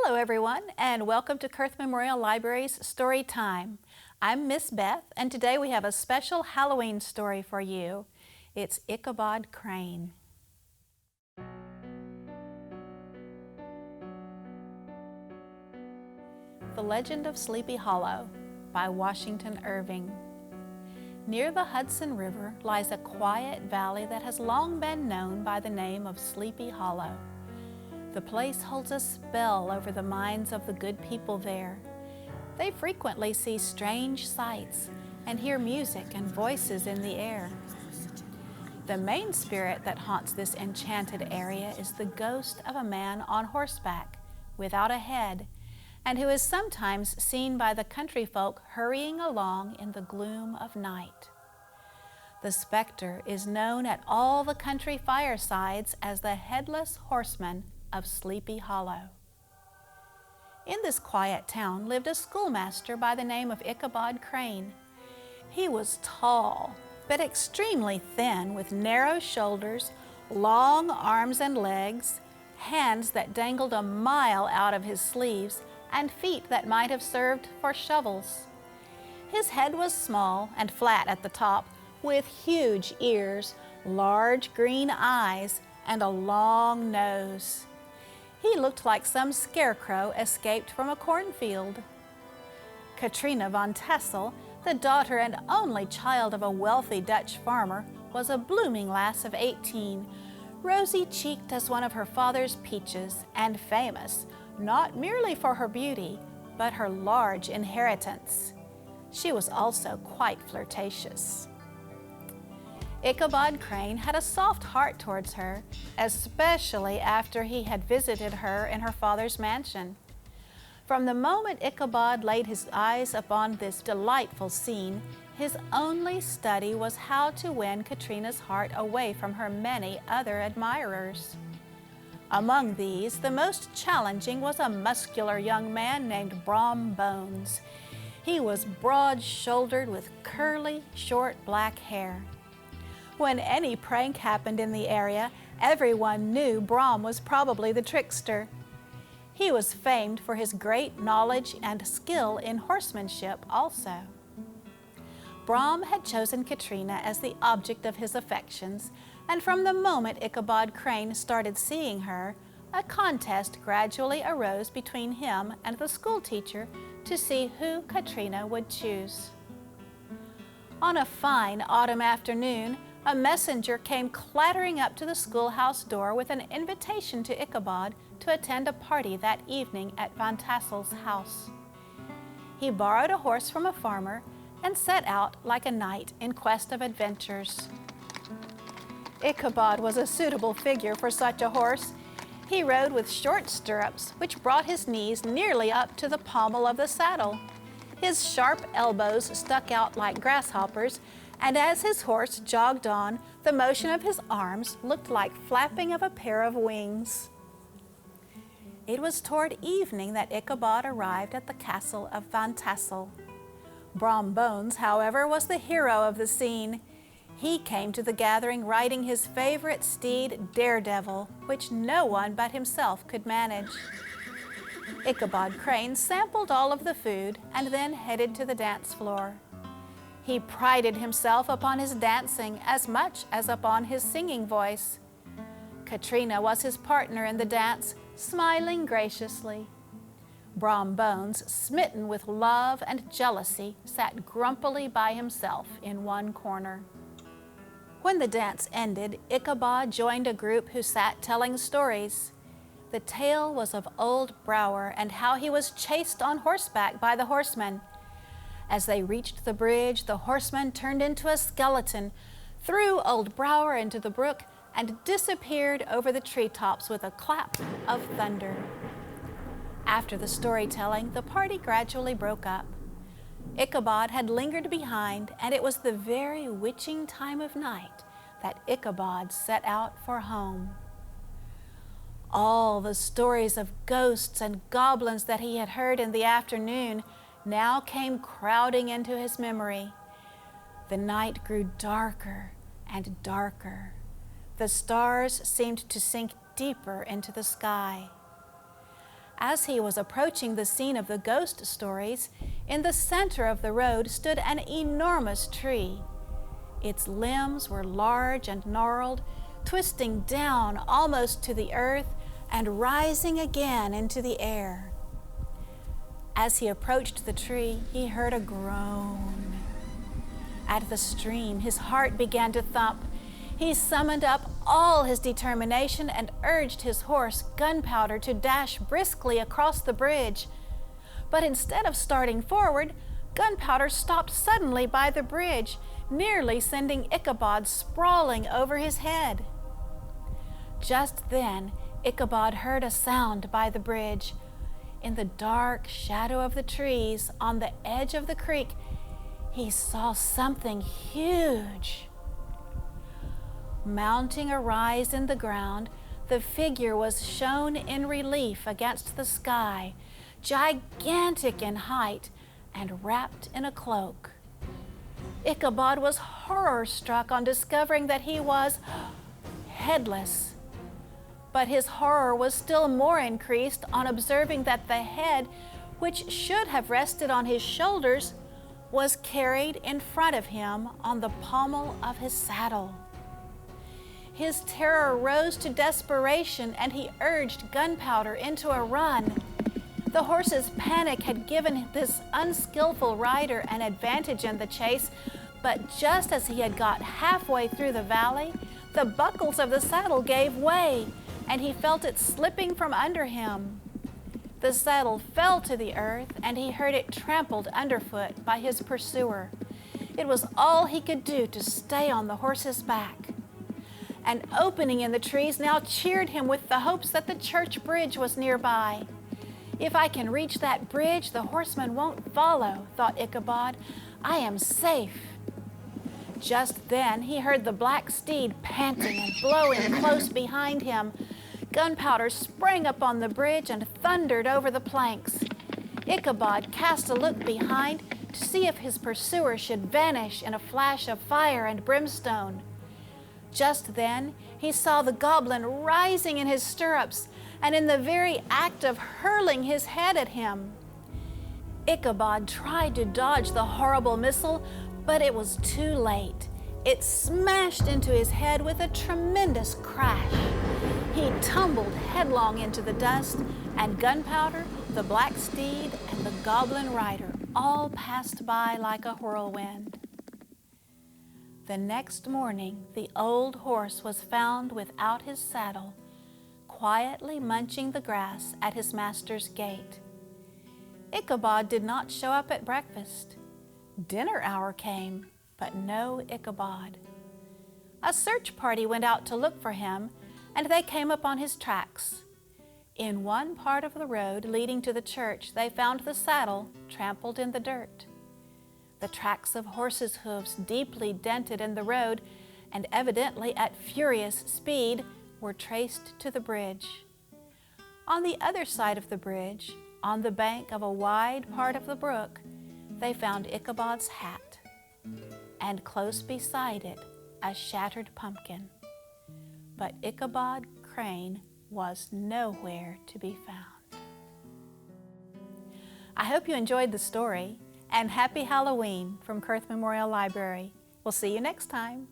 Hello everyone, and welcome to Kurth Memorial Library's Story Time. I'm Miss Beth, and today we have a special Halloween story for you. It's Ichabod Crane. The Legend of Sleepy Hollow by Washington Irving. Near the Hudson River lies a quiet valley that has long been known by the name of Sleepy Hollow. The place holds a spell over the minds of the good people there. They frequently see strange sights and hear music and voices in the air. The main spirit that haunts this enchanted area is the ghost of a man on horseback, without a head, and who is sometimes seen by the country folk hurrying along in the gloom of night. The specter is known at all the country firesides as the Headless Horseman of Sleepy Hollow. In this quiet town lived a schoolmaster by the name of Ichabod Crane. He was tall, but extremely thin, with narrow shoulders, long arms and legs, hands that dangled a mile out of his sleeves, and feet that might have served for shovels. His head was small and flat at the top, with huge ears, large green eyes, and a long nose. He looked like some scarecrow escaped from a cornfield. Katrina von Tassel, the daughter and only child of a wealthy Dutch farmer, was a blooming lass of 18, rosy-cheeked as one of her father's peaches, and famous, not merely for her beauty, but her large inheritance. She was also quite flirtatious. Ichabod Crane had a soft heart towards her, especially after he had visited her in her father's mansion. From the moment Ichabod laid his eyes upon this delightful scene, his only study was how to win Katrina's heart away from her many other admirers. Among these, the most challenging was a muscular young man named Brom Bones. He was broad-shouldered with curly, short black hair. When any prank happened in the area, everyone knew Brom was probably the trickster. He was famed for his great knowledge and skill in horsemanship also. Brom had chosen Katrina as the object of his affections, and from the moment Ichabod Crane started seeing her, a contest gradually arose between him and the schoolteacher to see who Katrina would choose. On a fine autumn afternoon, a messenger came clattering up to the schoolhouse door with an invitation to Ichabod to attend a party that evening at Von Tassel's house. He borrowed a horse from a farmer and set out like a knight in quest of adventures. Ichabod was a suitable figure for such a horse. He rode with short stirrups, which brought his knees nearly up to the pommel of the saddle. His sharp elbows stuck out like grasshoppers, and as his horse jogged on, the motion of his arms looked like flapping of a pair of wings. It was toward evening that Ichabod arrived at the castle of Von Tassel. Brom Bones, however, was the hero of the scene. He came to the gathering riding his favorite steed, Daredevil, which no one but himself could manage. Ichabod Crane sampled all of the food and then headed to the dance floor. He prided himself upon his dancing as much as upon his singing voice. Katrina was his partner in the dance, smiling graciously. Brom Bones, smitten with love and jealousy, sat grumpily by himself in one corner. When the dance ended, Ichabod joined a group who sat telling stories. The tale was of old Brower and how he was chased on horseback by the horsemen. As they reached the bridge, the horseman turned into a skeleton, threw old Brower into the brook, and disappeared over the treetops with a clap of thunder. After the storytelling, the party gradually broke up. Ichabod had lingered behind, and it was the very witching time of night that Ichabod set out for home. All the stories of ghosts and goblins that he had heard in the afternoon now came crowding into his memory. The night grew darker and darker. The stars seemed to sink deeper into the sky. As he was approaching the scene of the ghost stories, in the center of the road stood an enormous tree. Its limbs were large and gnarled, twisting down almost to the earth and rising again into the air. As he approached the tree, he heard a groan. At the stream, his heart began to thump. He summoned up all his determination and urged his horse, Gunpowder, to dash briskly across the bridge. But instead of starting forward, Gunpowder stopped suddenly by the bridge, nearly sending Ichabod sprawling over his head. Just then, Ichabod heard a sound by the bridge. In the dark shadow of the trees on the edge of the creek, he saw something huge. Mounting a rise in the ground, the figure was shown in relief against the sky, gigantic in height and wrapped in a cloak. Ichabod was horror-struck on discovering that he was headless. But his horror was still more increased on observing that the head, which should have rested on his shoulders, was carried in front of him on the pommel of his saddle. His terror rose to desperation, and he urged Gunpowder into a run. The horse's panic had given this unskillful rider an advantage in the chase, but just as he had got halfway through the valley, the buckles of the saddle gave way, and he felt it slipping from under him. The saddle fell to the earth, and he heard it trampled underfoot by his pursuer. It was all he could do to stay on the horse's back. An opening in the trees now cheered him with the hopes that the church bridge was nearby. If I can reach that bridge, the horseman won't follow, thought Ichabod. I am safe. Just then he heard the black steed panting and blowing close behind him. Gunpowder sprang up on the bridge and thundered over the planks. Ichabod cast a look behind to see if his pursuer should vanish in a flash of fire and brimstone. Just then he saw the goblin rising in his stirrups and in the very act of hurling his head at him. Ichabod tried to dodge the horrible missile, but it was too late. It smashed into his head with a tremendous crash. He tumbled headlong into the dust, and Gunpowder, the black steed, and the goblin rider all passed by like a whirlwind. The next morning, the old horse was found without his saddle, quietly munching the grass at his master's gate. Ichabod did not show up at breakfast. Dinner hour came, but no Ichabod. A search party went out to look for him, and they came upon his tracks. In one part of the road leading to the church, they found the saddle trampled in the dirt. The tracks of horses' hooves, deeply dented in the road and evidently at furious speed, were traced to the bridge. On the other side of the bridge, on the bank of a wide part of the brook, they found Ichabod's hat, and close beside it, a shattered pumpkin. But Ichabod Crane was nowhere to be found. I hope you enjoyed the story, and happy Halloween from Kurth Memorial Library. We'll see you next time.